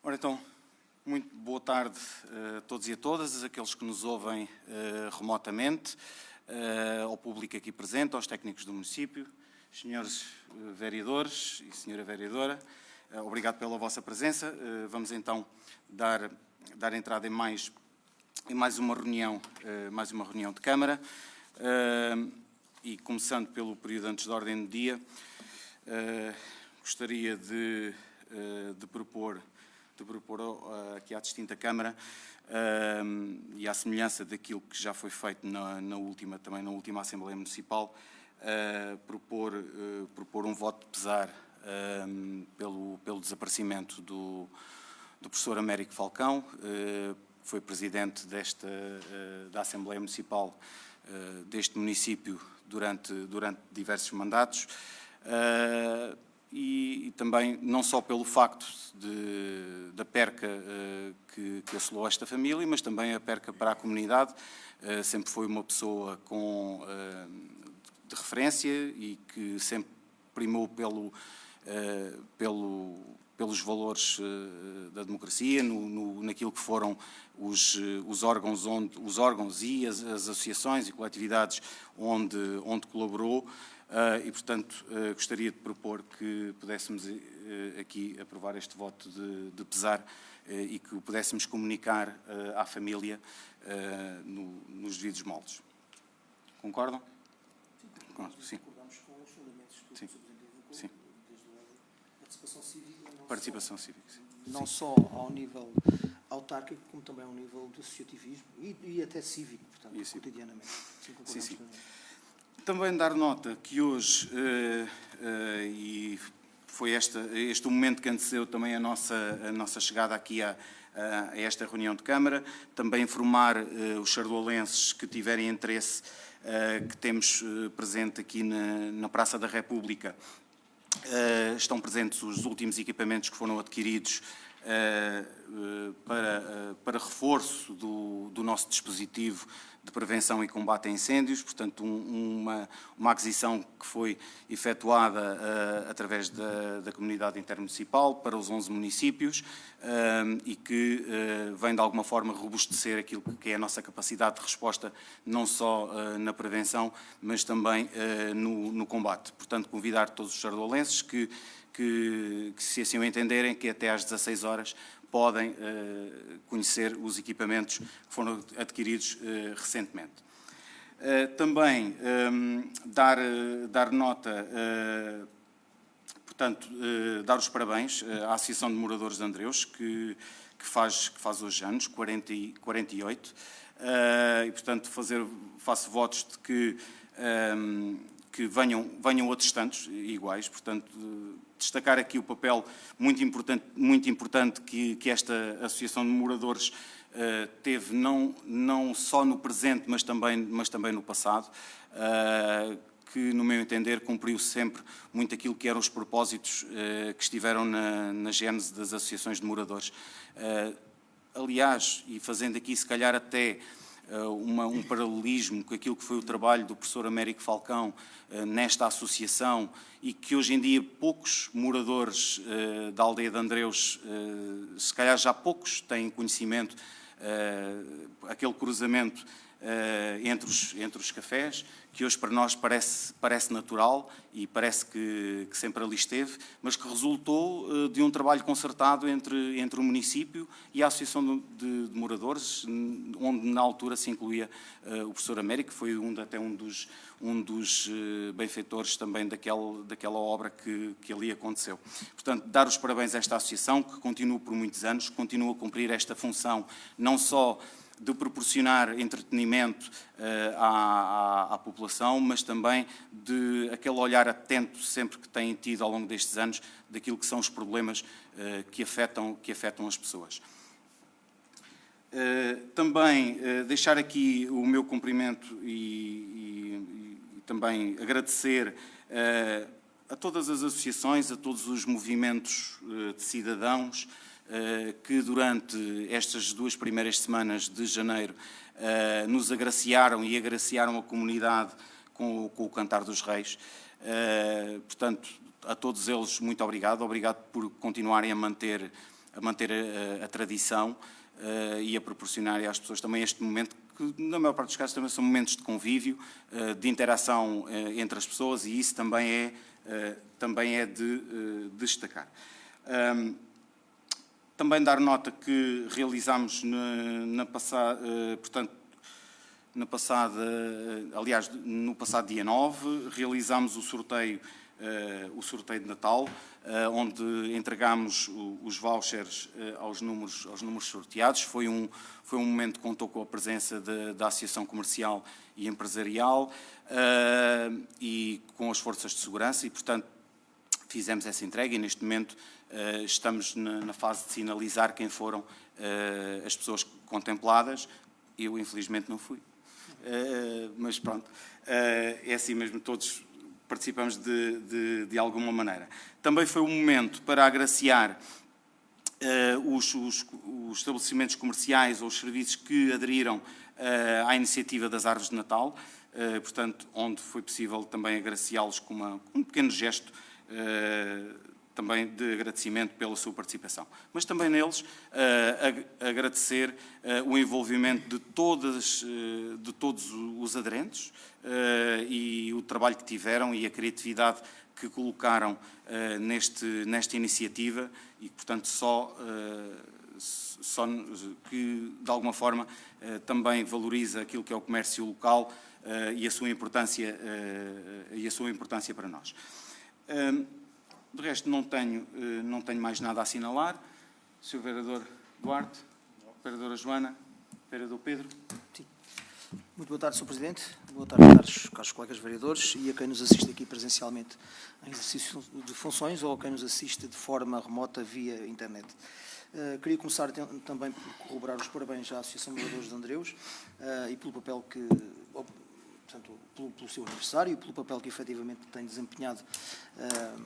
Ora então, muito boa tarde a todos e a todas, aqueles que nos ouvem remotamente, ao público aqui presente, aos técnicos do município, senhores vereadores e senhora vereadora, obrigado pela vossa presença. Vamos então dar entrada em mais uma reunião de Câmara, e começando pelo período antes da ordem do dia, gostaria de propor aqui à distinta Câmara, e à semelhança daquilo que já foi feito na última Assembleia Municipal, propor um voto de pesar pelo desaparecimento do professor Américo Falcão, foi presidente da Assembleia Municipal deste município durante diversos mandatos, e também não só pelo facto da perca que assolou esta família, mas também a perca para a comunidade. Sempre foi uma pessoa de referência e que sempre primou pelos valores da democracia, naquilo que foram os órgãos e as associações e coletividades onde colaborou. E, portanto, gostaria de propor que pudéssemos aqui aprovar este voto de pesar e que o pudéssemos comunicar à família nos devidos moldes. Concordam? Sim. Concordamos com os fundamentos que o Sr. Presidente evocou, Sim. desde logo a participação cívica. Participação cívica. Sim. Não só ao nível autárquico, como também ao nível do associativismo e até cívico, portanto, Isso. Cotidianamente. Sim. Também dar nota que hoje, e foi este o momento que antecedeu também a nossa chegada aqui a esta reunião de Câmara, também informar os sardoalenses que tiverem interesse, que temos presente aqui na Praça da República. Estão presentes os últimos equipamentos que foram adquiridos para reforço do nosso dispositivo de prevenção e combate a incêndios, portanto uma aquisição que foi efetuada através da comunidade intermunicipal para os 11 municípios, e que vem de alguma forma robustecer aquilo que é a nossa capacidade de resposta, não só na prevenção, mas também no combate. Portanto, convidar todos os sardoalenses que se assim o entenderem, que até às 16 horas podem conhecer os equipamentos que foram adquiridos recentemente. Também dar nota, portanto, dar os parabéns à Associação de Moradores de Andreus, que faz hoje anos, 48, e, portanto, faço votos de que venham outros tantos iguais, portanto, destacar aqui o papel muito importante que esta Associação de Moradores teve, não só no presente, mas também no passado, que, no meu entender, cumpriu sempre muito aquilo que eram os propósitos que estiveram na gênese das associações de moradores. Aliás, e fazendo aqui, se calhar, até um paralelismo com aquilo que foi o trabalho do professor Américo Falcão nesta associação, e que hoje em dia poucos moradores da aldeia de Andreus, se calhar já poucos têm conhecimento, aquele cruzamento entre os cafés, que hoje para nós parece natural e parece que sempre ali esteve, mas que resultou de um trabalho concertado entre o município e a Associação de Moradores, onde na altura se incluía o professor Américo, que foi até um dos benfeitores também daquela obra que ali aconteceu. Portanto, dar os parabéns a esta associação, que continua por muitos anos, continua a cumprir esta função, não só de proporcionar entretenimento à população, mas também de aquele olhar atento sempre que têm tido ao longo destes anos daquilo que são os problemas que afetam as pessoas. Também deixar aqui o meu cumprimento e também agradecer a todas as associações, a todos os movimentos de cidadãos que durante estas 2 primeiras semanas de janeiro nos agraciaram e agraciaram a comunidade com o Cantar dos Reis. Portanto, a todos eles muito obrigado por continuarem a manter a manter a tradição e a proporcionar às pessoas também este momento que, na maior parte dos casos, também são momentos de convívio, de interação entre as pessoas, e isso também é de destacar. Também dar nota que realizámos no passado dia 9, realizámos o sorteio de Natal, onde entregámos os vouchers aos números sorteados. Foi um momento que contou com a presença da Associação Comercial e Empresarial e com as forças de segurança, e, portanto, fizemos essa entrega, e neste momento estamos na fase de sinalizar quem foram as pessoas contempladas. Eu, infelizmente, não fui. Mas pronto, é assim mesmo, todos participamos de alguma maneira. Também foi um momento para agraciar os estabelecimentos comerciais ou os serviços que aderiram à iniciativa das árvores de Natal, portanto, onde foi possível também agraciá-los com um pequeno gesto também de agradecimento pela sua participação. Mas também neles agradecer o envolvimento de todos os aderentes e o trabalho que tiveram e a criatividade que colocaram nesta iniciativa, e, portanto, só que, de alguma forma, também valoriza aquilo que é o comércio local e a sua importância para nós. De resto, não tenho mais nada a assinalar. Sr. Vereador Duarte, Vereadora Joana, Vereador Pedro. Sim. Muito boa tarde, Sr. Presidente. Boa tarde, caros colegas vereadores, e a quem nos assiste aqui presencialmente em exercício de funções ou a quem nos assiste de forma remota via internet. Queria começar também por corroborar os parabéns à Associação de Moradores de Andreus e pelo papel que... Portanto, pelo seu aniversário e pelo papel que efetivamente tem desempenhado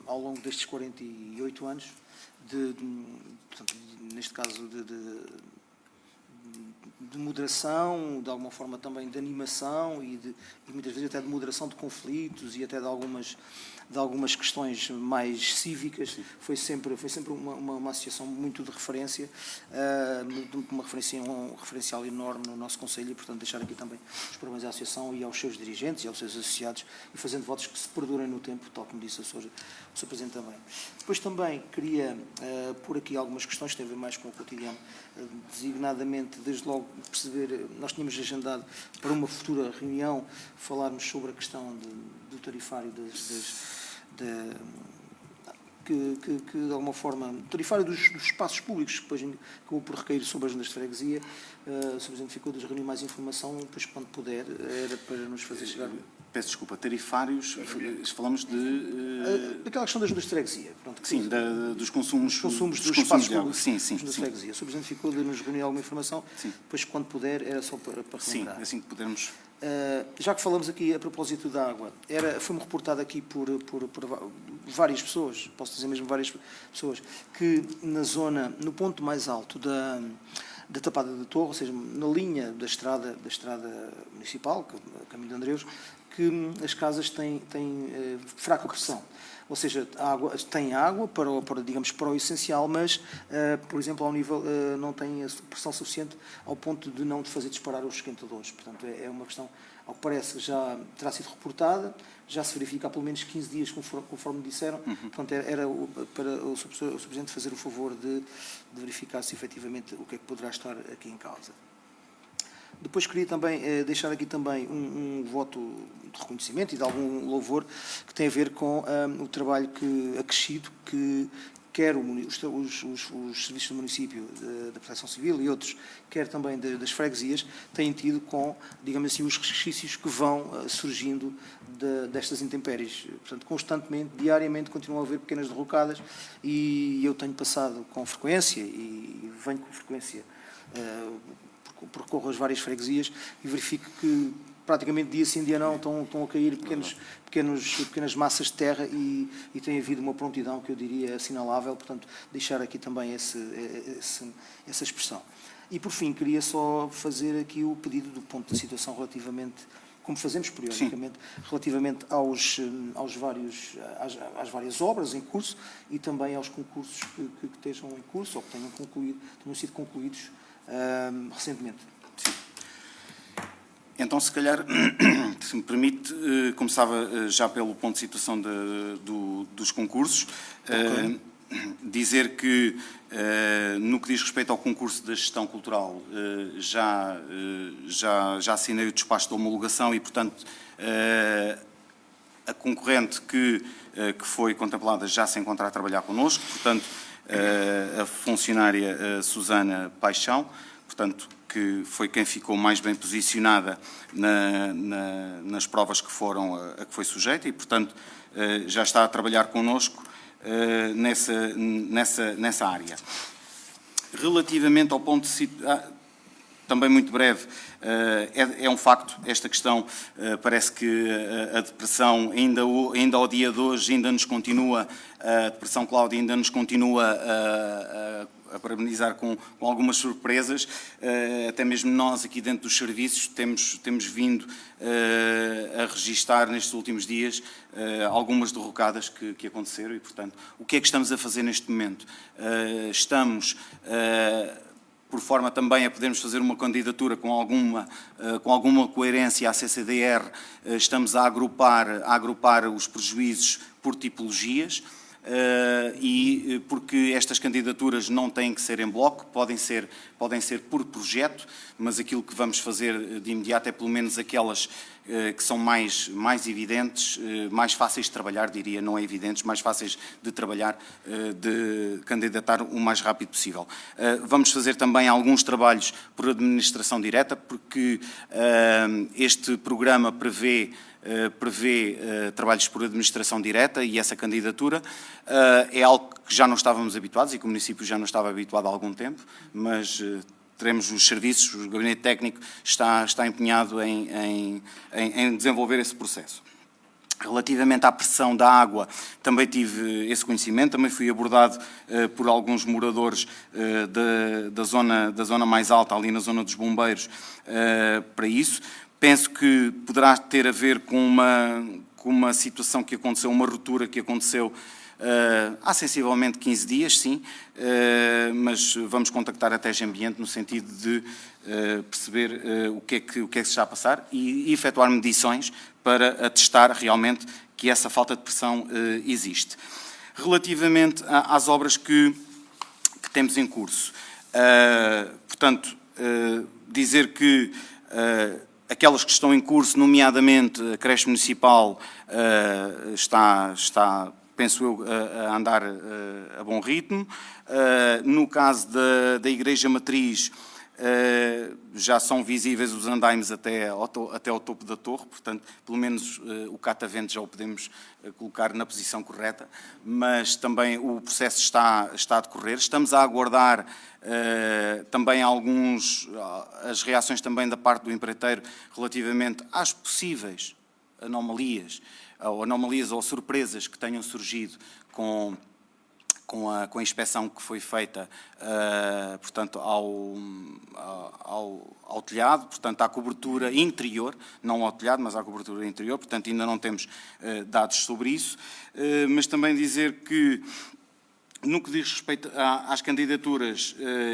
ao longo destes 48 anos, portanto, neste caso de moderação, de alguma forma também de animação e muitas vezes até de moderação de conflitos e até de algumas questões mais cívicas. Sim. Foi sempre uma associação muito de referência, um referencial enorme no nosso Conselho, e, portanto, deixar aqui também os parabéns à associação e aos seus dirigentes e aos seus associados, e fazendo votos que se perdurem no tempo, tal como disse o Sr. Presidente também. Depois também queria pôr aqui algumas questões que têm a ver mais com o cotidiano, designadamente, desde logo, perceber, nós tínhamos agendado para uma futura reunião falarmos sobre a questão do tarifário que de alguma forma, tarifário dos espaços públicos, que depois acabou por recair sobre as juntas de freguesia. O Sr. Presidente ficou de reunir mais informação, depois, quando puder, era para nos fazer chegar... Peço desculpa, tarifários, falamos de... Daquela questão das juntas de freguesia. Pronto, sim, dos consumos dos espaços públicos. Sim. Das juntas de freguesia. O Sr. Presidente ficou de nos reunir alguma informação, sim. Depois, quando puder, era só para relembrar. Sim, assim que pudermos... Já que falamos aqui a propósito da água, foi-me reportado aqui por várias pessoas, posso dizer mesmo várias pessoas, que na zona, no ponto mais alto da Tapada da Torre, ou seja, na linha da estrada municipal, caminho de Andreus, que as casas têm fraca pressão. Ou seja, tem água para o essencial, mas, por exemplo, ao nível, não tem a pressão suficiente ao ponto de não fazer disparar os esquentadores. Portanto, é uma questão, ao que parece, que já terá sido reportada, já se verifica há pelo menos 15 dias, conforme disseram. Portanto, era para o Sr. Presidente fazer o favor de verificar se efetivamente o que é que poderá estar aqui em causa. Depois queria também deixar aqui também um voto de reconhecimento e de algum louvor que tem a ver com o trabalho acrescido que quer os serviços do município, da Proteção Civil e outros, quer também das freguesias, têm tido com, digamos assim, os resquícios que vão surgindo destas intempéries. Portanto, constantemente, diariamente, continuam a haver pequenas derrocadas, e eu tenho passado com frequência, e venho com frequência, percorro as várias freguesias e verifico que praticamente dia sim, dia não, estão a cair pequenas massas de terra, e tem havido uma prontidão que eu diria assinalável. Portanto, deixar aqui também essa expressão. E, por fim, queria só fazer aqui o pedido do ponto de situação relativamente como fazemos periodicamente, relativamente às várias obras em curso e também aos concursos que estejam em curso ou que tenham sido concluídos recentemente. Sim. Então, se calhar, se me permite, começava já pelo ponto de situação dos concursos. Okay. Dizer que, no que diz respeito ao concurso da gestão cultural, já assinei o despacho de homologação e, portanto, a concorrente que foi contemplada já se encontra a trabalhar connosco, portanto, a funcionária Susana Paixão, portanto, que foi quem ficou mais bem posicionada nas provas que foi sujeita e, portanto, já está a trabalhar connosco nessa área. Relativamente ao ponto de também muito breve, é um facto, esta questão, parece que a depressão ainda ao dia de hoje ainda nos continua, a depressão Cláudia ainda nos continua a parabenizar com algumas surpresas, até mesmo nós aqui dentro dos serviços temos vindo a registar nestes últimos dias algumas derrocadas que aconteceram e, portanto, o que é que estamos a fazer neste momento? Estamos por forma também a podermos fazer uma candidatura com alguma coerência à CCDR, estamos a agrupar os prejuízos por tipologias, e porque estas candidaturas não têm que ser em bloco, podem ser por projeto, mas aquilo que vamos fazer de imediato é pelo menos aquelas que são mais evidentes, mais fáceis de trabalhar, diria, não é evidentes, mais fáceis de trabalhar, de candidatar o mais rápido possível. Vamos fazer também alguns trabalhos por administração direta, porque este programa prevê trabalhos por administração direta e essa candidatura é algo que já não estávamos habituados e que o município já não estava habituado há algum tempo, mas teremos os serviços, o gabinete técnico está empenhado em desenvolver esse processo. Relativamente à pressão da água, também tive esse conhecimento, também fui abordado por alguns moradores da zona mais alta, ali na zona dos bombeiros, para isso. Penso que poderá ter a ver com uma situação que aconteceu, uma ruptura que aconteceu há sensivelmente 15 dias, sim, mas vamos contactar a TEG Ambiente no sentido de perceber o que é que se está a passar e efetuar medições para atestar realmente que essa falta de pressão existe. Relativamente às obras que temos em curso, portanto, dizer que aquelas que estão em curso, nomeadamente a creche municipal, está, penso eu, a andar a bom ritmo. No caso da Igreja Matriz, já são visíveis os andaimes até ao topo da torre, portanto, pelo menos o catavento já o podemos colocar na posição correta, mas também o processo está a decorrer. Estamos a aguardar também as reações também da parte do empreiteiro relativamente às possíveis anomalias ou surpresas que tenham surgido com a inspeção que foi feita, portanto, ao telhado, portanto, à cobertura interior, não ao telhado, mas à cobertura interior, portanto, ainda não temos dados sobre isso, mas também dizer que, no que diz respeito às candidaturas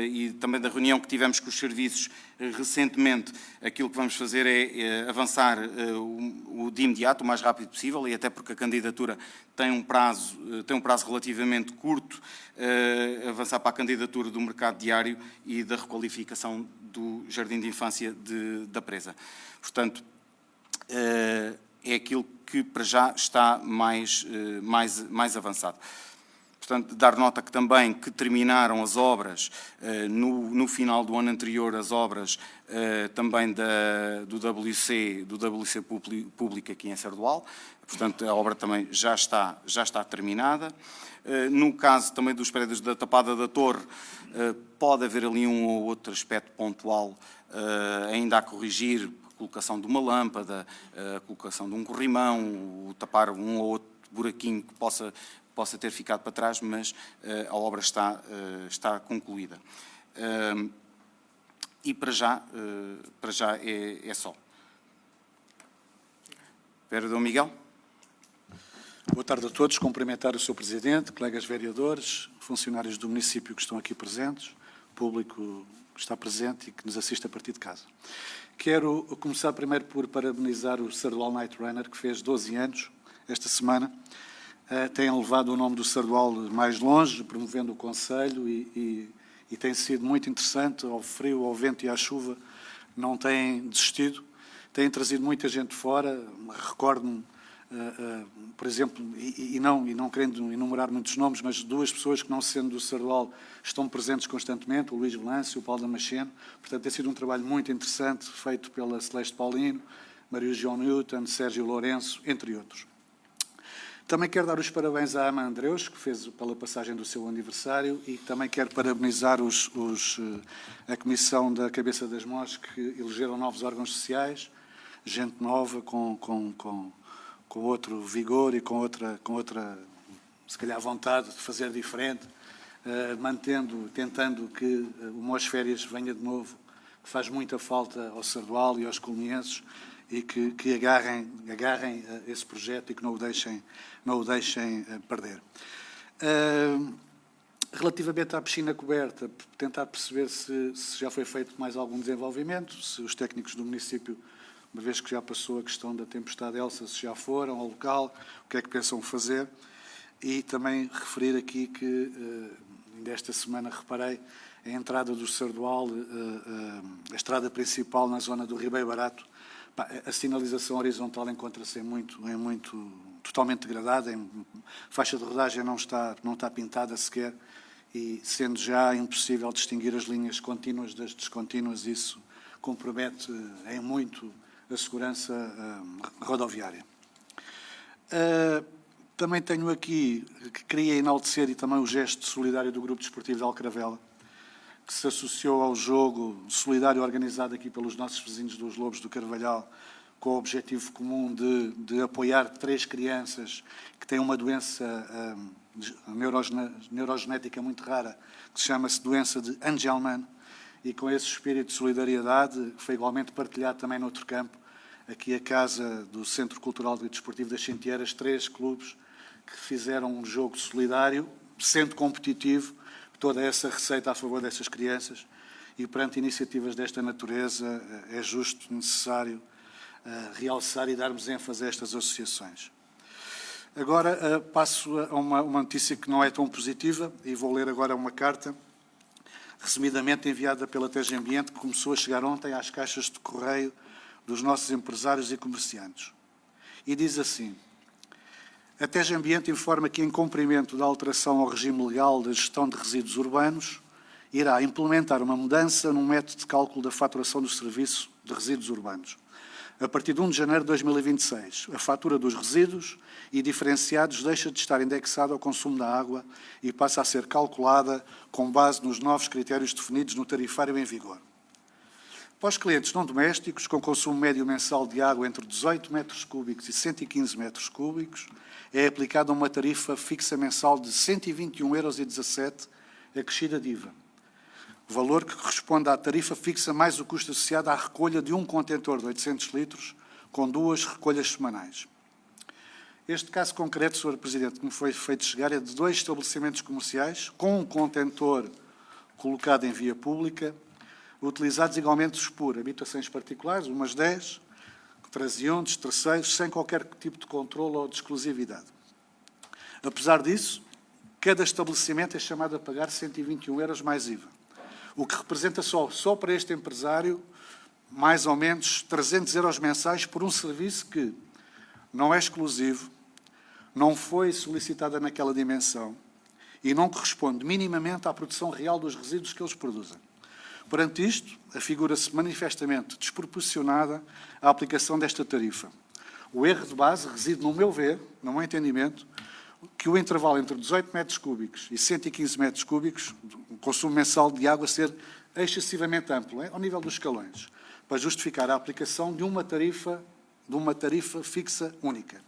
e também da reunião que tivemos com os serviços recentemente, aquilo que vamos fazer é avançar de imediato, o mais rápido possível, e até porque a candidatura tem um prazo relativamente curto, avançar para a candidatura do mercado diário e da requalificação do Jardim de Infância da Presa. Portanto, é aquilo que para já está mais avançado. Portanto, dar nota que também que terminaram as obras, no final do ano anterior, as obras também do WC Público aqui em Sardual, portanto, a obra também já está terminada. No caso também dos prédios da Tapada da Torre, pode haver ali um ou outro aspecto pontual ainda a corrigir, a colocação de uma lâmpada, a colocação de um corrimão, o tapar um ou outro buraquinho que possa ter ficado para trás, mas a obra está concluída. E para já é só. Vereador Miguel. Boa tarde a todos. Cumprimentar o Sr. Presidente, colegas vereadores, funcionários do município que estão aqui presentes, público que está presente e que nos assiste a partir de casa. Quero começar primeiro por parabenizar o Sardual Night Runner, que fez 12 anos esta semana. Tem levado o nome do Sardual mais longe, promovendo o Conselho e tem sido muito interessante, ao frio, ao vento e à chuva, não têm desistido. Têm trazido muita gente de fora, recordo-me, por exemplo, e não querendo enumerar muitos nomes, mas duas pessoas que, não sendo do Sardual, estão presentes constantemente, o Luís Velance e o Paulo Damasceno. Portanto, tem sido um trabalho muito interessante, feito pela Celeste Paulino, Maria João Newton, Sérgio Lourenço, entre outros. Também quero dar os parabéns à Ama Andreus, que fez pela passagem do seu aniversário, e também quero parabenizar a Comissão da Cabeça das Mós, que elegeram novos órgãos sociais, gente nova, com outro vigor e com outra, se calhar, vontade de fazer diferente, tentando que o Mós Férias venha de novo, que faz muita falta ao Sardual e aos colonienses, e que agarrem esse projeto e que não o deixem perder. Relativamente à piscina coberta, tentar perceber se já foi feito mais algum desenvolvimento, se os técnicos do município, uma vez que já passou a questão da tempestade Elsa, se já foram ao local, o que é que pensam fazer, e também referir aqui que, ainda esta semana reparei, a entrada do Sardual, a estrada principal na zona do Ribeiro Barato, a sinalização horizontal encontra-se totalmente degradada, a faixa de rodagem não está pintada sequer, e sendo já impossível distinguir as linhas contínuas das descontínuas, isso compromete em muito a segurança rodoviária. Também tenho aqui, que queria enaltecer, e também o gesto solidário do Grupo Desportivo de Alcaravela, que se associou ao jogo solidário organizado aqui pelos nossos vizinhos dos Lobos do Carvalhal, com o objetivo comum de apoiar 3 crianças que têm uma doença neurogenética muito rara, que chama-se doença de Angelman, e com esse espírito de solidariedade, que foi igualmente partilhado também noutro campo, aqui a Casa do Centro Cultural e Desportivo das Xintieiras, 3 clubes que fizeram um jogo solidário, sendo competitivo, toda essa receita a favor dessas crianças, e perante iniciativas desta natureza é justo, necessário realçar e darmos ênfase a estas associações. Agora passo a uma notícia que não é tão positiva, e vou ler agora uma carta, resumidamente enviada pela TG Ambiente, que começou a chegar ontem às caixas de correio dos nossos empresários e comerciantes. E diz assim: a TG Ambiente informa que, em cumprimento da alteração ao regime legal da gestão de resíduos urbanos, irá implementar uma mudança no método de cálculo da faturação do serviço de resíduos urbanos. A partir de 1 de janeiro de 2026, a fatura dos resíduos e diferenciados deixa de estar indexada ao consumo da água e passa a ser calculada com base nos novos critérios definidos no tarifário em vigor. Para os clientes não domésticos, com consumo médio mensal de água entre 18 metros cúbicos e 115 metros cúbicos, é aplicada uma tarifa fixa mensal de 121,17 €, acrescida de IVA. Valor que corresponde à tarifa fixa mais o custo associado à recolha de um contentor de 800 litros, com 2 recolhas semanais. Este caso concreto, Sr. Presidente, que me foi feito chegar, é de 2 estabelecimentos comerciais, com um contentor colocado em via pública, utilizados igualmente por habitações particulares, umas 10, transeuntes, terceiros, sem qualquer tipo de controle ou de exclusividade. Apesar disso, cada estabelecimento é chamado a pagar 121 € mais IVA, o que representa só para este empresário mais ou menos 300 € mensais por um serviço que não é exclusivo, não foi solicitada naquela dimensão e não corresponde minimamente à produção real dos resíduos que eles produzem. Perante isto, afigura-se manifestamente desproporcionada a aplicação desta tarifa. O erro de base reside, no meu ver, no meu entendimento, que o intervalo entre 18 metros cúbicos e 115 metros cúbicos, o consumo mensal de água ser excessivamente amplo, ao nível dos escalões, para justificar a aplicação de uma tarifa fixa única.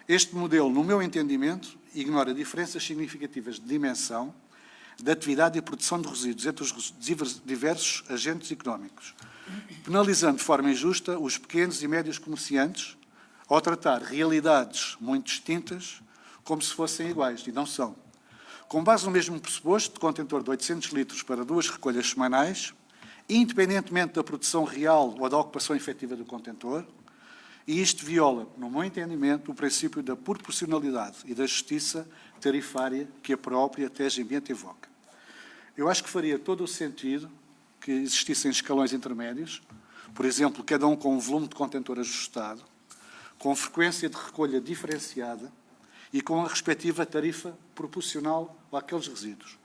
Este modelo, no meu entendimento, ignora diferenças significativas de dimensão, de atividade e produção de resíduos entre os diversos agentes económicos, penalizando de forma injusta os pequenos e médios comerciantes, ao tratar realidades muito distintas como se fossem iguais, e não são. Com base no mesmo pressuposto de contentor de 800 litros para 2 recolhas semanais, independentemente da produção real ou da ocupação efetiva do contentor, e isto viola, no meu entendimento, o princípio da proporcionalidade e da justiça tarifária que a própria TEG Ambiente evoca. Eu acho que faria todo o sentido que existissem escalões intermédios, por exemplo, cada um com um volume de contentor ajustado, com frequência de recolha diferenciada e com a respectiva tarifa proporcional àqueles resíduos.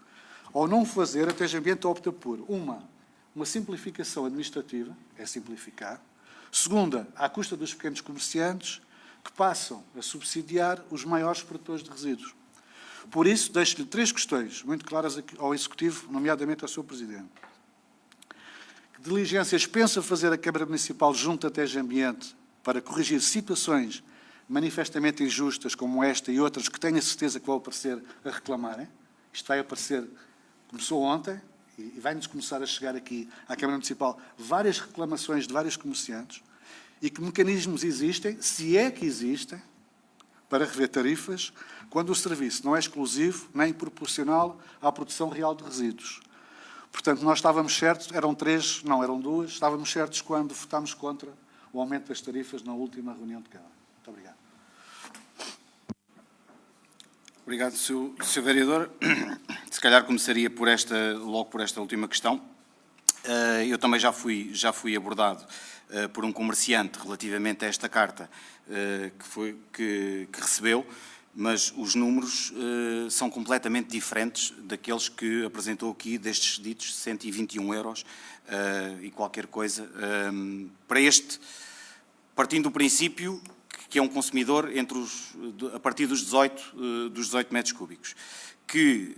Ao não fazer, a TEG Ambiente opta por, uma simplificação administrativa, é simplificar. Segunda, à custa dos pequenos comerciantes, que passam a subsidiar os maiores produtores de resíduos. Por isso, deixo-lhe 3 questões muito claras ao Executivo, nomeadamente ao Sr. Presidente. Que diligências pensa fazer a Câmara Municipal junto à TEG Ambiente para corrigir situações manifestamente injustas como esta e outras que tenho a certeza que vão aparecer a reclamarem? Isto vai aparecer, começou ontem, e vai-nos começar a chegar aqui à Câmara Municipal várias reclamações de vários comerciantes e que mecanismos existem, se é que existem, para rever tarifas, quando o serviço não é exclusivo nem proporcional à produção real de resíduos. Portanto, nós estávamos certos, eram 3, não, eram 2, estávamos certos quando votámos contra o aumento das tarifas na última reunião de Câmara. Muito obrigado. Obrigado, Sr. Vereador. Se calhar começaria logo por esta última questão. Eu também já fui abordado por um comerciante relativamente a esta carta que recebeu, mas os números são completamente diferentes daqueles que apresentou aqui, destes ditos 121 euros e qualquer coisa. Para este, partindo do princípio que é um consumidor a partir dos 18 metros cúbicos, que,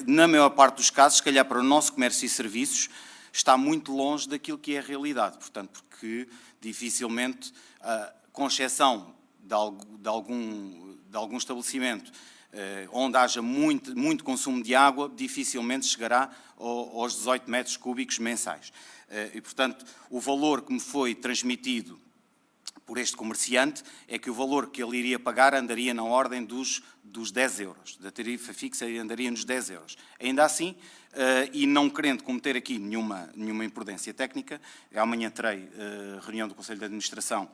na maior parte dos casos, se calhar para o nosso comércio e serviços, está muito longe daquilo que é a realidade. Portanto, porque dificilmente, com exceção de algum estabelecimento onde haja muito consumo de água, dificilmente chegará aos 18 metros cúbicos mensais. E, portanto, o valor que me foi transmitido por este comerciante é que o valor que ele iria pagar andaria na ordem dos 10 euros. Da tarifa fixa andaria nos 10 euros. Ainda assim, e não querendo cometer aqui nenhuma imprudência técnica, amanhã terei reunião do Conselho de Administração,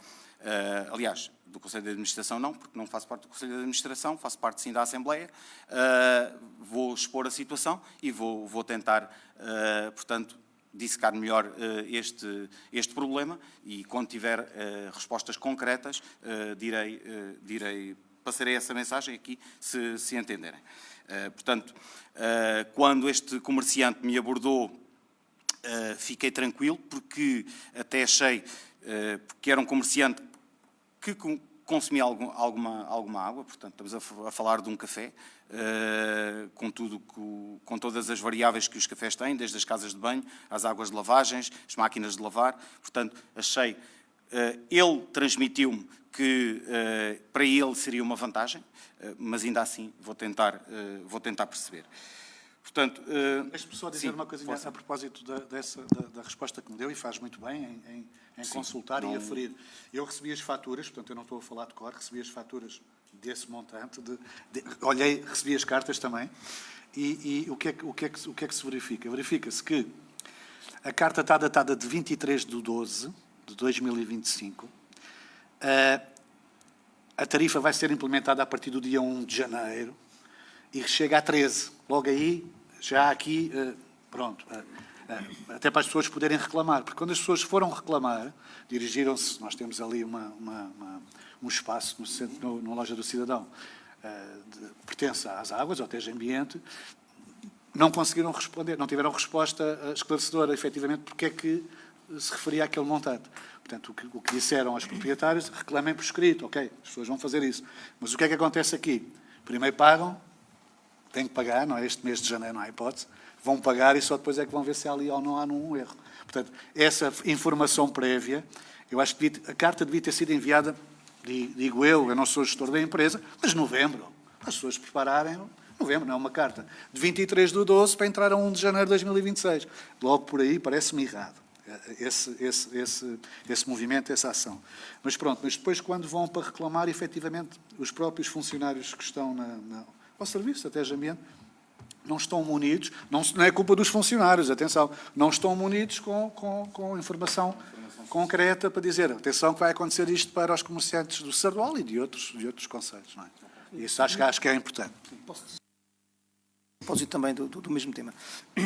aliás, do Conselho de Administração não, porque não faço parte do Conselho de Administração, faço parte sim da Assembleia, vou expor a situação e vou tentar, portanto, dissecar melhor este problema e, quando tiver respostas concretas, passarei essa mensagem aqui, se entenderem. Portanto, quando este comerciante me abordou, fiquei tranquilo, porque até achei, porque era um comerciante que consumia alguma água, portanto, estamos a falar de um café, com todas as variáveis que os cafés têm, desde as casas de banho, às águas de lavagens, as máquinas de lavar. Portanto, achei, ele transmitiu-me que para ele seria uma vantagem, mas ainda assim vou tentar perceber. Portanto, deixe-me só dizer uma coisinha a propósito da resposta que me deu, e faz muito bem em consultar e aferir. Eu recebi as faturas, portanto eu não estou a falar de cor, recebi as faturas desse montante, olhei, recebi as cartas também, e o que é que se verifica? Verifica-se que a carta está datada de 23/12 de 2025, a tarifa vai ser implementada a partir do dia 1 de janeiro, e chega a 13. Logo aí, já aqui, pronto, até para as pessoas poderem reclamar, porque quando as pessoas foram reclamar, dirigiram-se, nós temos ali um espaço no centro, na loja do cidadão, pertence às águas, ao TEG Ambiente, não conseguiram responder, não tiveram resposta esclarecedora, efetivamente, porque é que se referia àquele montante. Portanto, o que disseram aos proprietários, reclamem por escrito, ok, as pessoas vão fazer isso. Mas o que é que acontece aqui? Primeiro pagam, têm que pagar, não é? Este mês de janeiro não há hipótese, vão pagar e só depois é que vão ver se há ali ou não há nenhum erro. Portanto, essa informação prévia, eu acho que a carta devia ter sido enviada, digo eu não sou gestor da empresa, mas novembro, as pessoas prepararem, novembro, não é uma carta, de 23/12 para entrar a 1 de janeiro de 2026. Logo por aí parece-me errado. esse movimento, essa ação. Mas pronto, mas depois quando vão para reclamar, efetivamente, os próprios funcionários que estão ao serviço, até ambiente, não estão munidos, não é culpa dos funcionários, atenção, não estão munidos com informação concreta para dizer, atenção que vai acontecer isto para os comerciantes do Sardual e de outros concelhos, não é? Isso acho que é importante. Propósito também do mesmo tema.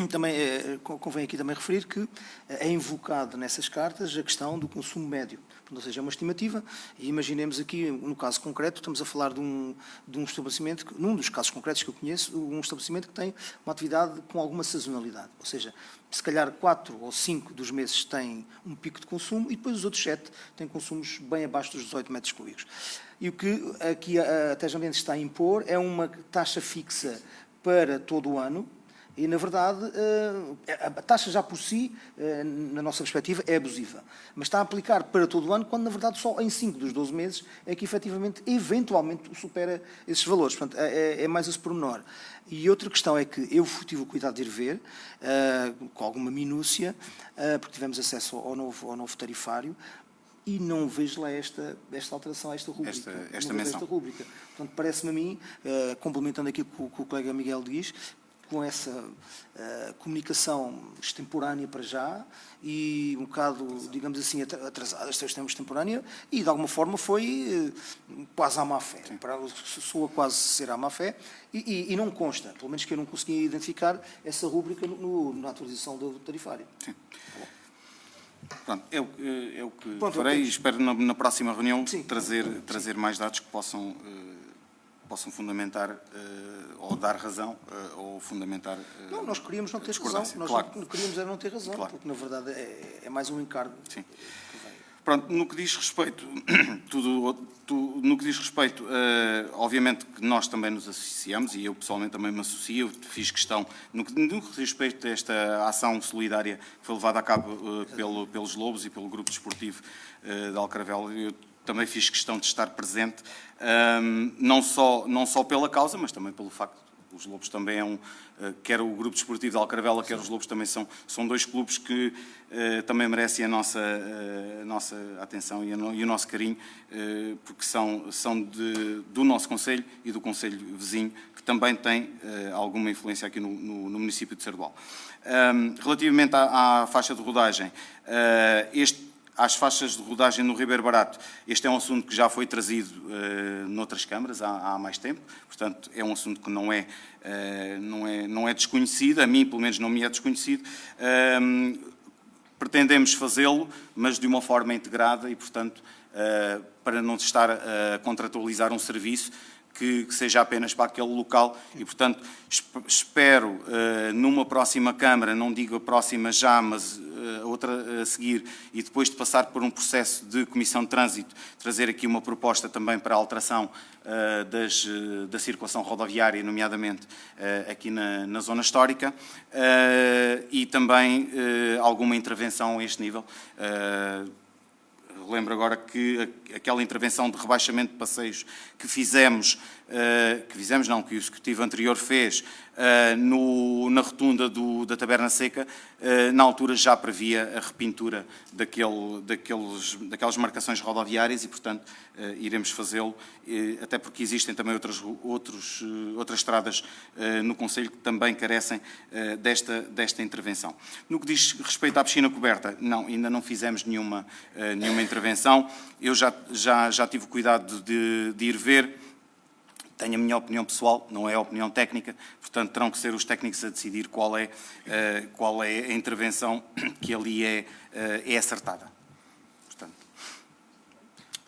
Também convém aqui também referir que é invocado nessas cartas a questão do consumo médio. Ou seja, é uma estimativa e imaginemos aqui, no caso concreto, estamos a falar de um estabelecimento, num dos casos concretos que eu conheço, um estabelecimento que tem uma atividade com alguma sazonalidade. Ou seja, se calhar 4 ou 5 dos meses têm um pico de consumo e depois os outros 7 têm consumos bem abaixo dos 18 metros cúbicos. E o que aqui a Tejo Ambiente está a impor é uma taxa fixa para todo o ano e, na verdade, a taxa já por si, na nossa perspectiva, é abusiva. Mas está a aplicar para todo o ano, quando, na verdade, só em 5 dos 12 meses é que, efetivamente, eventualmente, supera esses valores. Portanto, é mais esse pormenor. E outra questão é que eu tive o cuidado de ir ver, com alguma minúcia, porque tivemos acesso ao novo tarifário, e não vejo lá esta alteração, esta rúbrica. Esta menção. Rúbrica. Portanto, parece-me a mim, complementando aquilo que o colega Miguel diz, com essa comunicação extemporânea para já e um bocado, digamos assim, atrasada, esta extemporânea, e de alguma forma foi quase à má-fé. Soa quase ser à má-fé e não consta, pelo menos que eu não conseguia identificar essa rúbrica na atualização do tarifário. Sim. Pronto, é o que Pronto, farei e espero na próxima reunião trazer mais dados que possam fundamentar ou dar razão ou fundamentar. Não, nós queríamos não ter razão. Nós queríamos não ter razão, claro. Porque na verdade é mais um encargo. Sim. Pronto, no que diz respeito, no que diz respeito, obviamente que nós também nos associamos e eu pessoalmente também me associo, fiz questão, no que diz respeito a esta ação solidária que foi levada a cabo pelos Lobos e pelo Grupo Desportivo de Alcaravela, eu também fiz questão de estar presente, não só pela causa, mas também pelo facto. Os Lobos também quer o Grupo Desportivo de Alcaravela, quer os Lobos também são dois clubes que também merecem a nossa atenção e o nosso carinho, porque são do nosso concelho e do concelho vizinho, que também tem alguma influência aqui no município de Sardual. Relativamente à faixa de rodagem, às faixas de rodagem no Ribeiro Barato, este é um assunto que já foi trazido noutras câmaras há mais tempo, portanto é um assunto que não é desconhecido, a mim pelo menos não me é desconhecido. Pretendemos fazê-lo, mas de uma forma integrada e, portanto, para não estar a contratualizar um serviço que seja apenas para aquele local e, portanto, espero numa próxima Câmara, não digo a próxima já, mas outra a seguir, e depois de passar por um processo de Comissão de Trânsito, trazer aqui uma proposta também para a alteração da circulação rodoviária, nomeadamente aqui na zona histórica, e também alguma intervenção a este nível. Lembro agora que aquela intervenção de rebaixamento de passeios que o Executivo anterior fez na rotunda da Taberna Seca, na altura já previa a repintura daquelas marcações rodoviárias e, portanto, iremos fazê-lo, até porque existem também outras estradas no concelho que também carecem desta intervenção. No que diz respeito à piscina coberta, não, ainda não fizemos nenhuma intervenção. Eu já tive o cuidado de ir ver. Tenho a minha opinião pessoal, não é a opinião técnica, portanto terão que ser os técnicos a decidir qual é a intervenção que ali é acertada.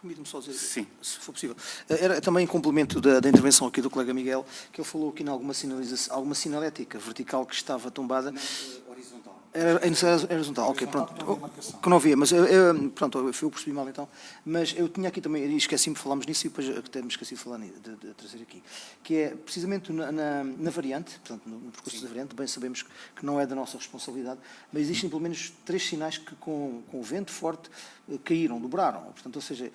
Permite-me só dizer, sim, se for possível. Era também em complemento da intervenção aqui do colega Miguel, que ele falou aqui em alguma sinalética vertical que estava tombada. Horizontal. Era horizontal, ok, pronto. Que não havia, mas pronto, eu percebi mal então. Mas eu tinha aqui também, e esqueci-me de falarmos nisso e depois até me esqueci de falar de trazer aqui, que é precisamente na variante, portanto, no percurso da variante, bem sabemos que não é da nossa responsabilidade, mas existem pelo menos 3 sinais que com o vento forte caíram, dobraram. Portanto, ou seja,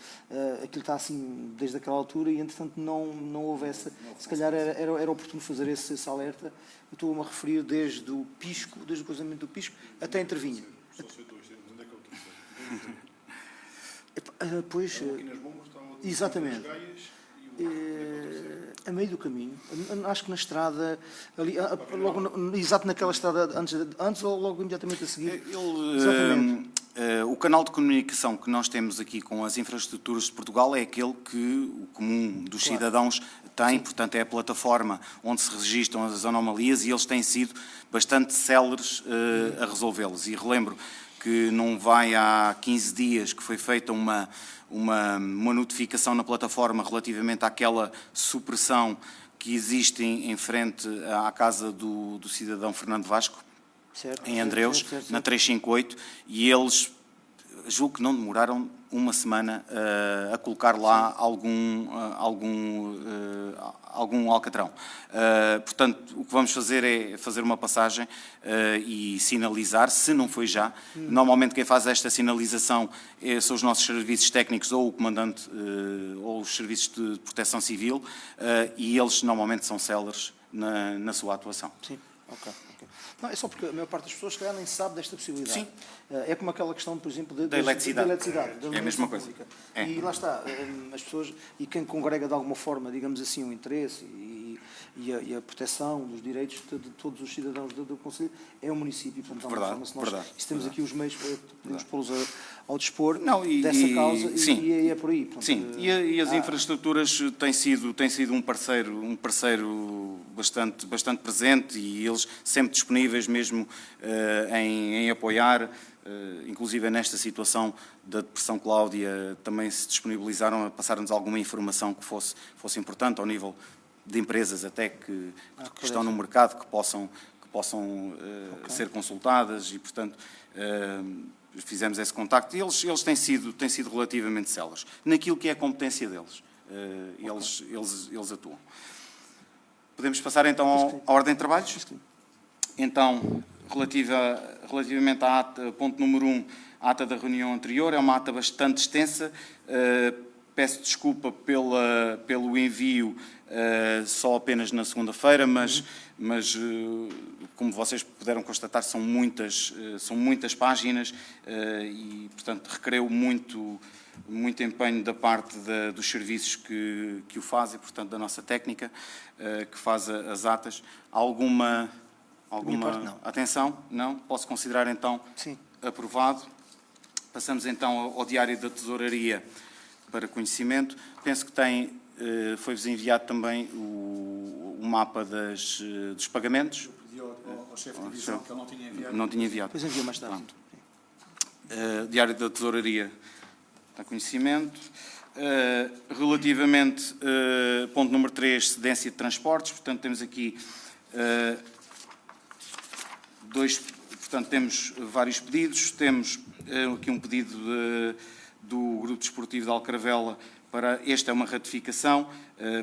aquilo está assim desde aquela altura e, entretanto, não houve essa. Se calhar era oportuno fazer esse alerta. Eu estou-me a referir desde o pisco, desde o cruzamento do pisco até a Intervinha. Pois, exatamente. A meio do caminho, acho que na estrada, ali, logo, exato naquela estrada, antes ou logo imediatamente a seguir. Exatamente. O canal de comunicação que nós temos aqui com as infraestruturas de Portugal é aquele que o comum dos cidadãos tem, portanto é a plataforma onde se registram as anomalias e eles têm sido bastante céleres a resolvê-los. E relembro que não vai há 15 dias que foi feita uma notificação na plataforma relativamente àquela supressão que existe em frente à casa do cidadão Fernando Vasco, Certo, em Andreus, certo. na 358, e eles, julgo que não demoraram uma semana a colocar lá algum alcatrão. Portanto, o que vamos fazer é fazer uma passagem e sinalizar, se não foi já. Normalmente quem faz esta sinalização são os nossos serviços técnicos ou o comandante ou os serviços de proteção civil e eles normalmente são céleres na sua atuação. Sim, ok. Não, é só porque a maior parte das pessoas, se calhar, nem sabe desta possibilidade. Sim. É como aquela questão, por exemplo, da eletricidade. Da É a mesma coisa. É. E lá está, as pessoas, e quem congrega de alguma forma, digamos assim, o interesse e a proteção dos direitos de todos os cidadãos do Conselho é o município. Portanto, Verdade, se nós verdade. se temos aqui os meios, podemos pô-los ao dispor Não, dessa causa sim. e é por aí. Portanto, sim, e as infraestruturas têm sido um parceiro bastante presente e eles sempre disponíveis mesmo em apoiar, inclusive nesta situação da Depressão Cláudia também se disponibilizaram a passar-nos alguma informação que fosse importante ao nível de empresas até que estão no mercado, que possam ser consultadas e, portanto, fizemos esse contacto e eles têm sido relativamente céleres. Naquilo que é a competência deles, eles atuam. Podemos passar então à ordem de trabalhos? Então, relativamente à ata, ponto número 1, a ata da reunião anterior, é uma ata bastante extensa. Peço desculpa pelo envio só apenas na segunda-feira, mas como vocês puderam constatar, são muitas páginas e, portanto, requereu muito empenho da parte dos serviços que o fazem, portanto, da nossa técnica, que faz as atas. Alguma atenção? Não? Posso considerar, então, Sim. aprovado. Passamos, então, ao Diário da Tesouraria para conhecimento. Penso que foi-vos enviado também o mapa dos pagamentos. Eu pedi ao chefe de divisão que ele não tinha enviado. Não tinha enviado. Depois envia mais tarde. Diário da Tesouraria para conhecimento. Relativamente, ponto número 3, cedência de transportes. Portanto, temos aqui temos vários pedidos. Temos aqui um pedido do Grupo Desportivo de Alcaravela esta é uma ratificação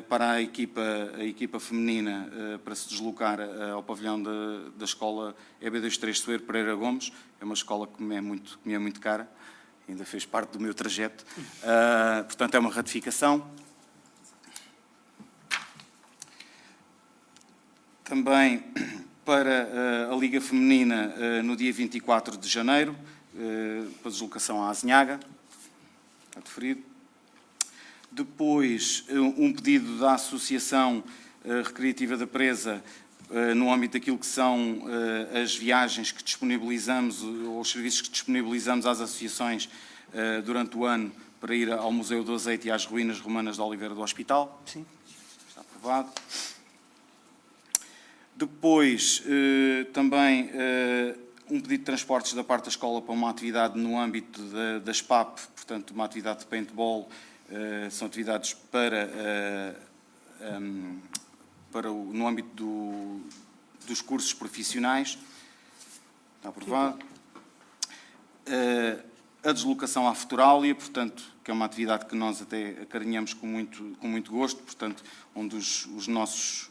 para a equipa feminina para se deslocar ao pavilhão da escola EB23 Soeiro Pereira Gomes. É uma escola que me é muito cara, ainda fez parte do meu trajeto. Portanto, é uma ratificação. Também para a Liga Feminina no dia 24 de janeiro, para deslocação à Azinhaga. Está deferido. Depois, um pedido da Associação Recreativa da Presa no âmbito daquilo que são as viagens que disponibilizamos, ou os serviços que disponibilizamos às associações durante o ano para ir ao Museu do Azeite e às ruínas romanas de Oliveira do Hospital. Sim. Está aprovado. Depois, também um pedido de transportes da parte da escola para uma atividade no âmbito da SPAP, portanto, uma atividade de paintball. São atividades no âmbito dos cursos profissionais. Está aprovado. A deslocação à Futurália, portanto, que é uma atividade que nós até acarinhamos com muito gosto, portanto, onde os nossos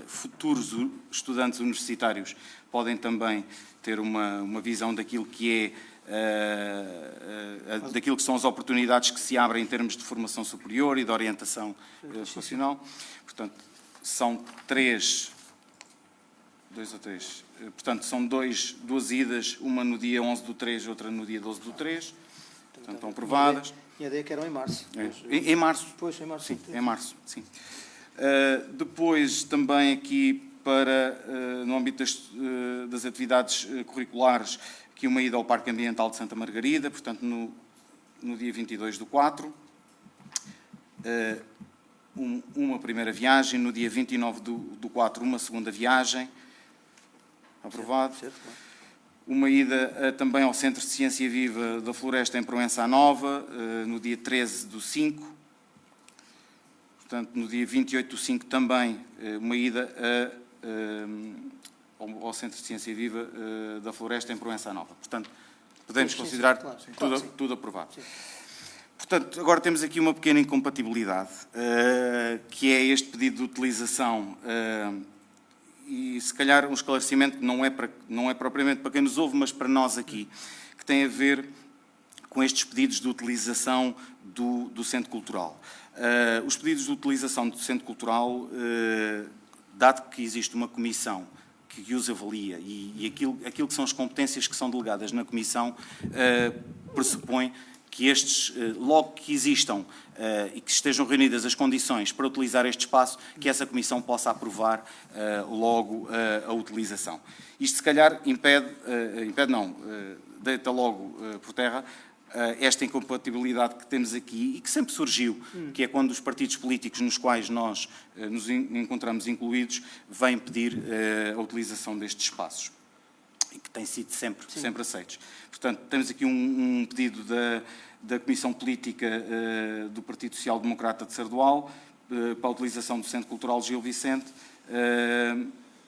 futuros estudantes universitários podem também ter uma visão daquilo que daquilo que são as oportunidades que se abrem em termos de formação superior e de orientação profissional. Portanto, são três 2 ou 3. Portanto, são duas idas, uma no dia 11/3, outra no dia 12/3. Portanto, estão aprovadas. Tinha ideia que eram em março. Em março. Pois, em março. Sim, em março, sim. Depois, também aqui, no âmbito das atividades curriculares, aqui uma ida ao Parque Ambiental de Santa Margarida, portanto, no dia 22/4. Uma primeira viagem, no dia 29/4, uma segunda viagem. Aprovado. Certo, claro. Uma ida também ao Centro de Ciência Viva da Floresta em Proença Nova, no dia 13/5. Portanto, no dia 28/5 também uma ida ao Centro de Ciência Viva da Floresta em Proença Nova. Portanto, podemos considerar tudo aprovado. Sim. Portanto, agora temos aqui uma pequena incompatibilidade, que é este pedido de utilização. E se calhar um esclarecimento que não é propriamente para quem nos ouve, mas para nós aqui, que tem a ver com estes pedidos de utilização do Centro Cultural. Os pedidos de utilização do Centro Cultural, dado que existe uma comissão que os avalia e aquilo que são as competências que são delegadas na comissão, pressupõe que estes, logo que existam e que estejam reunidas as condições para utilizar este espaço, que essa comissão possa aprovar logo a utilização. Isto, se calhar, deita logo por terra esta incompatibilidade que temos aqui e que sempre surgiu, que é quando os partidos políticos nos quais nós nos encontramos incluídos vêm pedir a utilização destes espaços, e que têm sido sempre aceitos. Portanto, temos aqui um pedido da Comissão Política do Partido Social Democrata de Sardual para a utilização do Centro Cultural Gil Vicente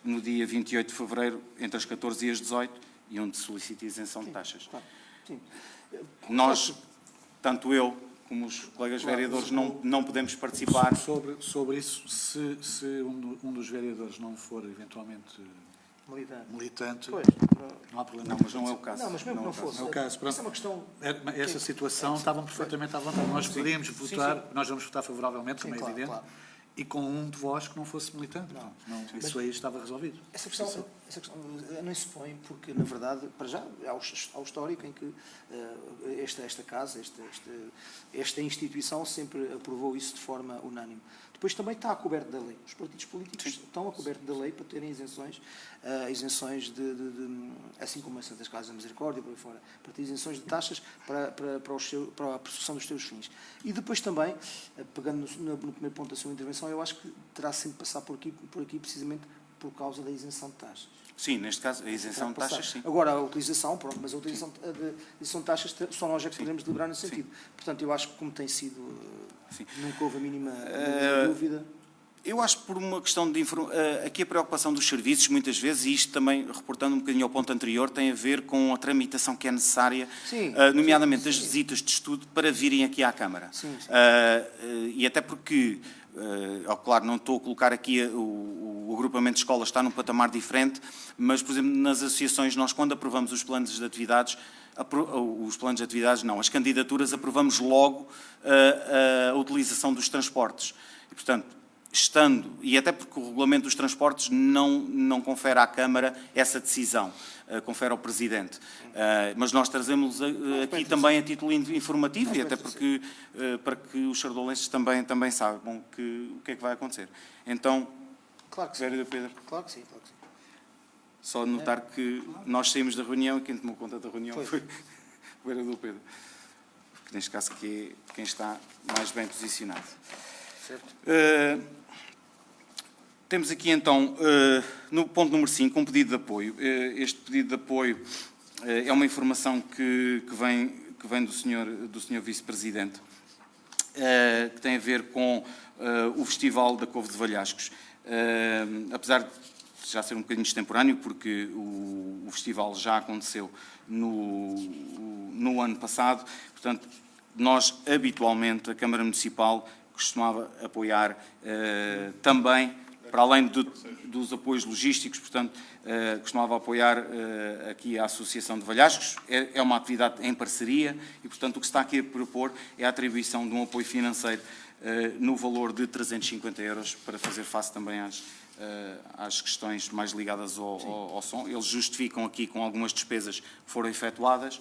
no dia 28 de fevereiro, entre as 14 e as 18, e onde solicita isenção de taxas. Claro. Sim. Nós, tanto eu como os colegas vereadores, não podemos participar. Sobre isso, se um dos vereadores não for eventualmente militante, Pois, não há problema. Não, mas não é o caso. Não, mas mesmo que não fosse. É o caso, pronto. Essa é uma questão... Essa situação estavam perfeitamente à vontade. Nós podíamos votar, nós vamos votar favoravelmente, como é evidente, claro. E com um de vós que não fosse militante. Não, isso aí estava resolvido. Essa questão não se põe porque, na verdade, para já, há o histórico em que esta casa, esta instituição sempre aprovou isso de forma unânime. Depois também está a coberto da lei. Os partidos políticos estão a coberto da lei para terem isenções assim como as Santas Casas da Misericórdia, por aí fora, para ter isenções de taxas para a persecução dos seus fins. E depois também, pegando no primeiro ponto da sua intervenção, eu acho que terá sempre de passar por aqui precisamente por causa da isenção de taxas. Sim, neste caso, a isenção de taxas, sim. Agora, a utilização, pronto, mas a utilização de isenção de taxas só nós é que podemos deliberar nesse sentido. Portanto, eu acho que como tem sido, nunca houve a mínima dúvida. Eu acho que por uma questão de aqui a preocupação dos serviços, muitas vezes, e isto também, reportando um bocadinho ao ponto anterior, tem a ver com a tramitação que é necessária, nomeadamente as visitas de estudo, para virem aqui à Câmara. E até porque, claro, não estou a colocar aqui o agrupamento de escolas está num patamar diferente, mas, por exemplo, nas associações, nós quando aprovamos os planos de atividades, as candidaturas, aprovamos logo a utilização dos transportes. E, portanto, e até porque o regulamento dos transportes não confere à Câmara essa decisão, confere ao Presidente. Mas nós trazemos aqui também a título informativo e até porque, para que os sardolenses também saibam o que é que vai acontecer. Então, claro que sim. Vereador Pedro. Claro que sim, claro que sim. Só notar que nós saímos da reunião e quem tomou conta da reunião foi o Vereador Pedro. Porque neste caso que é quem está mais bem posicionado. Certo. Temos aqui então, no ponto número 5, um pedido de apoio. Este pedido de apoio é uma informação que vem do senhor Vice-Presidente, que tem a ver com o Festival da Couve de Valhascos. Apesar de já ser um bocadinho extemporâneo, porque o festival já aconteceu no ano passado, portanto, nós habitualmente, a Câmara Municipal costumava apoiar também, para além dos apoios logísticos, portanto, costumava apoiar aqui a Associação de Valhascos. É uma atividade em parceria e, portanto, o que se está aqui a propor é a atribuição de um apoio financeiro no valor de 350 € para fazer face também às questões mais ligadas ao som. Eles justificam aqui com algumas despesas que foram efetuadas.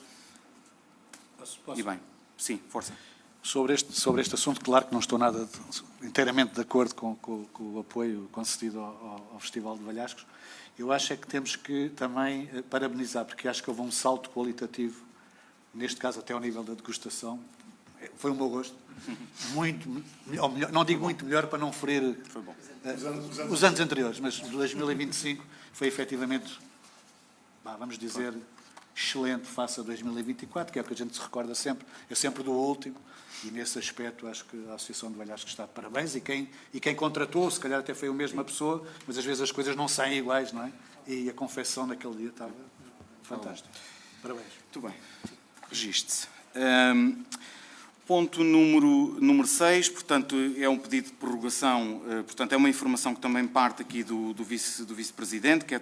Posso? E bem, sim, força. Sobre este assunto, claro que não estou inteiramente de acordo com o apoio concedido ao Festival de Valhascos. Eu acho é que temos que também parabenizar, porque acho que houve um salto qualitativo, neste caso até ao nível da degustação. Foi um bom gosto. Muito, ou melhor, não digo muito melhor para não ferir os anos anteriores, mas 2025 foi efetivamente, vamos dizer, excelente face a 2024, que é o que a gente se recorda sempre, é sempre do último, e nesse aspecto acho que a Associação de Valhascos está de parabéns, e quem contratou, se calhar até foi a mesma pessoa, mas às vezes as coisas não saem iguais, não é? E a confecção naquele dia estava fantástica. Parabéns. Muito bem. Registre-se. Ponto número 6, portanto, é um pedido de prorrogação, portanto, é uma informação que também parte aqui do vice-presidente, que é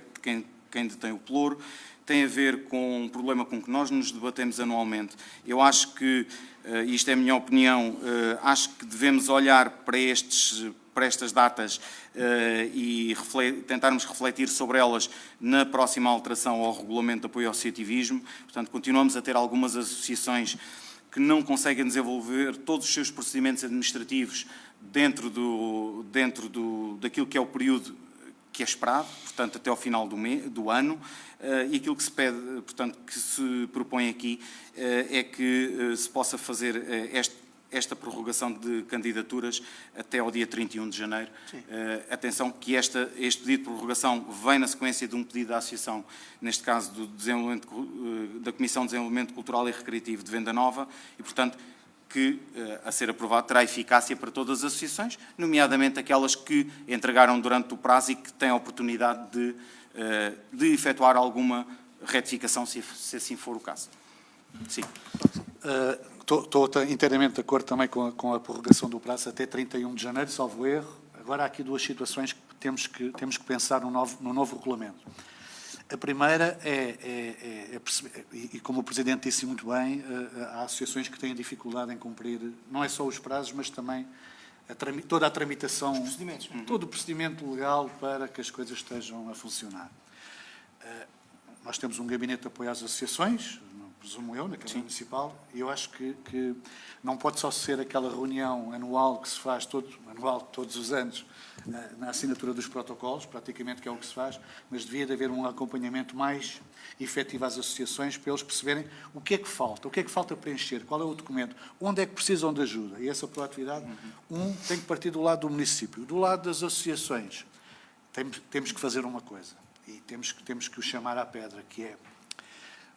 quem detém o ploro, tem a ver com um problema com que nós nos debatemos anualmente. Eu acho que, isto é a minha opinião, acho que devemos olhar para estas datas e tentarmos refletir sobre elas na próxima alteração ao Regulamento de Apoio ao Associativismo. Portanto, continuamos a ter algumas associações que não conseguem desenvolver todos os seus procedimentos administrativos dentro daquilo que é o período que é esperado, portanto, até ao final do ano, e aquilo que se pede, portanto, que se propõe aqui é que se possa fazer esta prorrogação de candidaturas até ao dia 31 de janeiro. Atenção que este pedido de prorrogação vem na sequência de um pedido da Associação, neste caso da Comissão de Desenvolvimento Cultural e Recreativo de Venda Nova, e, portanto, que, a ser aprovado, terá eficácia para todas as associações, nomeadamente aquelas que entregaram durante o prazo e que têm a oportunidade de efetuar alguma retificação, se assim for o caso. Sim. Estou inteiramente de acordo também com a prorrogação do prazo até 31 de janeiro, salvo erro. Agora, há aqui duas situações que temos que pensar no novo regulamento. A primeira é perceber, e como o Presidente disse muito bem, há associações que têm dificuldade em cumprir, não é só os prazos, mas também toda a tramitação, todo o procedimento legal para que as coisas estejam a funcionar. Nós temos um gabinete de apoio às associações, presumo eu, na Câmara Municipal, e eu acho que não pode só ser aquela reunião anual que se faz todos os anos, na assinatura dos protocolos, praticamente que é o que se faz, mas devia de haver um acompanhamento mais efetivo às associações para eles perceberem o que é que falta preencher, qual é o documento, onde é que precisam de ajuda. E essa proatividade, tem que partir do lado do município. Do lado das associações, temos que fazer uma coisa, e temos que o chamar à pedra, que é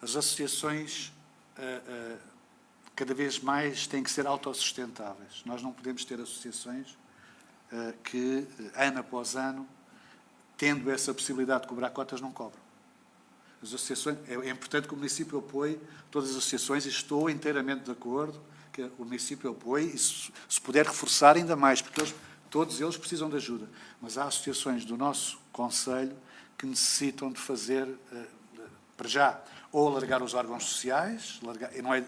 as associações cada vez mais têm que ser autossustentáveis. Nós não podemos ter associações que, ano após ano, tendo essa possibilidade de cobrar cotas, não cobram. As associações, é importante que o município apoie todas as associações, e estou inteiramente de acordo que o município apoie, e se puder reforçar ainda mais, porque todos eles precisam de ajuda. Mas há associações do nosso concelho que necessitam de fazer, para já, ou alargar os órgãos sociais,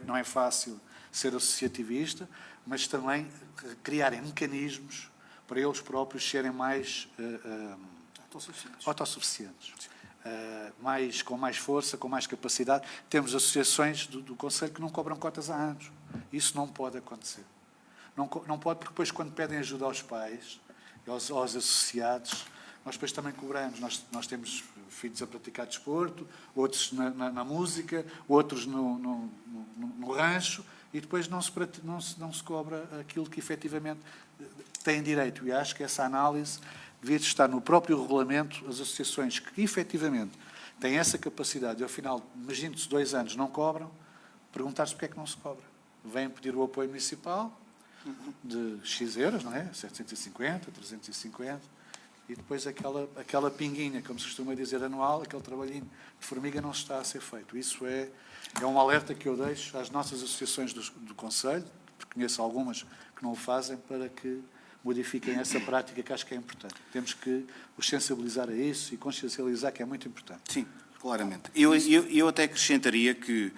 não é fácil ser associativista, mas também criarem mecanismos para eles próprios serem mais autossuficientes. Com mais força, com mais capacidade. Temos associações do Conselho que não cobram cotas há anos. Isso não pode acontecer. Não pode, porque depois, quando pedem ajuda aos pais, aos associados, nós depois também cobramos. Nós temos filhos a praticar desporto, outros na música, outros no rancho, e depois não se cobra aquilo que efetivamente têm direito. E acho que essa análise devia estar no próprio regulamento. As associações que efetivamente têm essa capacidade e, ao final, imagine-se 2 anos, não cobram, perguntar-se porque é que não se cobra. Vêm pedir o apoio municipal de X euros, não é? 750, 350... e depois aquela pinguinha, como se costuma dizer, anual, aquele trabalhinho de formiga não está a ser feito. Isso é um alerta que eu deixo às nossas associações do Conselho, porque conheço algumas que não o fazem, para que modifiquem essa prática, que acho que é importante. Temos que os sensibilizar a isso e consciencializar, que é muito importante. Sim, claramente. Eu até acrescentaria que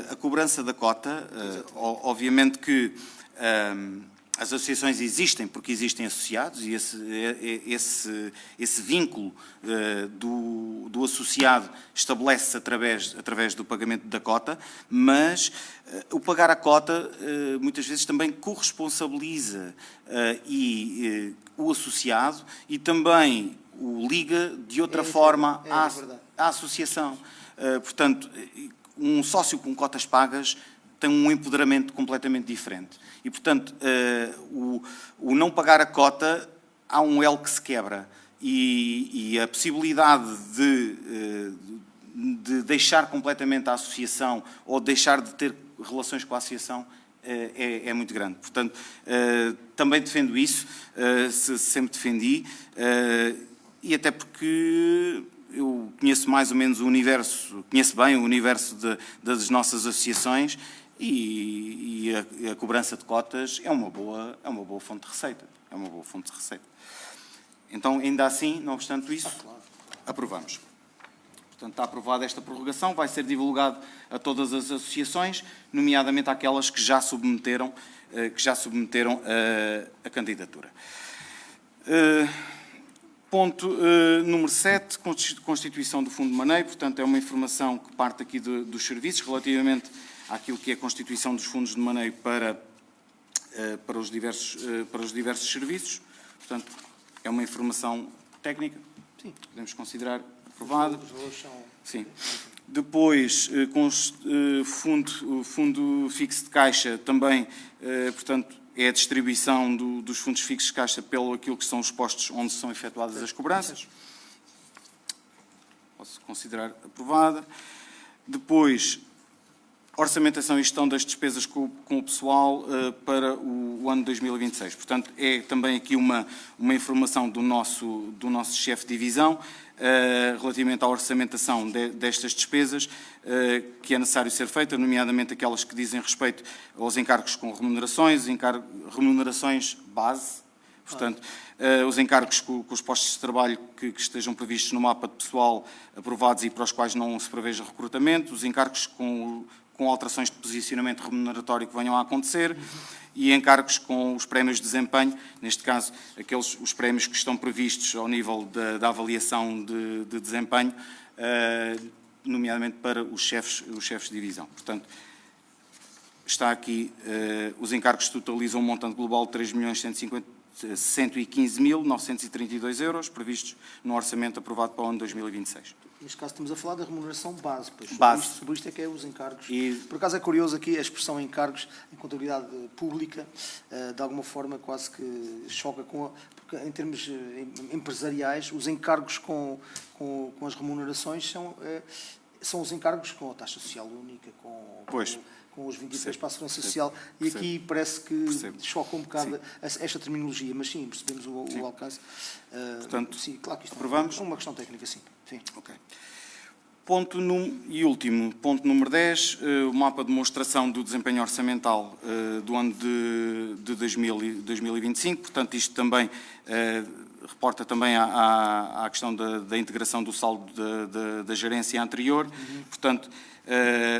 a cobrança da cota, obviamente que As associações existem porque existem associados e esse vínculo do associado estabelece-se através do pagamento da cota, mas o pagar a cota muitas vezes também corresponsabiliza o associado e também o liga de outra forma à associação. Portanto, um sócio com cotas pagas tem um empoderamento completamente diferente. E, portanto, o não pagar a cota, há um elo que se quebra. E a possibilidade de deixar completamente a associação ou deixar de ter relações com a associação é muito grande. Portanto, também defendo isso, sempre defendi, e até porque eu conheço mais ou menos conheço bem o universo das nossas associações e a cobrança de cotas é uma boa fonte de receita. É uma boa fonte de receita. Então, ainda assim, não obstante isso, aprovamos. Portanto, está aprovada esta prorrogação, vai ser divulgado a todas as associações, nomeadamente àquelas que já submeteram a candidatura. Ponto número 7, constituição do Fundo de Maneio. Portanto, é uma informação que parte aqui dos serviços, relativamente àquilo que é a constituição dos fundos de maneio para os diversos serviços. Portanto, é uma informação técnica, sim, podemos considerar aprovada. Sim. Depois, fundo fixo de caixa, também, portanto, é a distribuição dos fundos fixos de caixa pelo aquilo que são os postos onde são efetuadas as cobranças. Posso considerar aprovada. Depois, orçamentação e gestão das despesas com o pessoal para o ano 2026. Portanto, é também aqui uma informação do nosso chefe de divisão relativamente à orçamentação destas despesas que é necessário ser feita, nomeadamente aquelas que dizem respeito aos encargos com remunerações base. Portanto, os encargos com os postos de trabalho que estejam previstos no mapa de pessoal aprovados e para os quais não se preveja recrutamento, os encargos com alterações de posicionamento remuneratório que venham a acontecer e encargos com os prémios de desempenho, neste caso, os prémios que estão previstos ao nível da avaliação de desempenho, nomeadamente para os chefes de divisão. Portanto, está aqui, os encargos totalizam um montante global de 3.115.932 euros, previstos no orçamento aprovado para o ano 2026. Neste caso estamos a falar da remuneração base, pois sobre isto é que é os encargos. Por acaso é curioso aqui a expressão encargos em contabilidade pública, de alguma forma quase que choca porque em termos empresariais, os encargos com as remunerações são os encargos com a taxa social única, com os 23 para a Segurança Social, e aqui parece que choca um bocado esta terminologia, mas sim, percebemos o alcance. Portanto, sim, claro que isto aprovamos? É uma questão técnica, sim. Ok. Último, ponto número 10, o mapa de demonstração do desempenho orçamental do ano de 2025, portanto, isto também reporta também à questão da integração do saldo da gerência anterior. Portanto,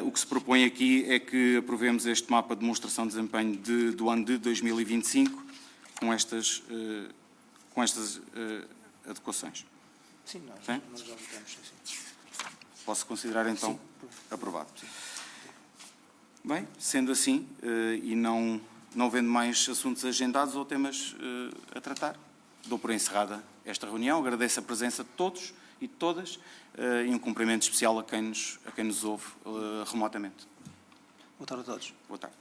o que se propõe aqui é que aprovemos este mapa de demonstração de desempenho do ano de 2025 com estas adequações. Sim, nós já votamos, sim. Posso considerar, então, sim, aprovado. Sim. Bem, sendo assim, e não havendo mais assuntos agendados ou temas a tratar, dou por encerrada esta reunião. Agradeço a presença de todos e de todas e um cumprimento especial a quem nos ouve remotamente. Boa tarde a todos. Boa tarde.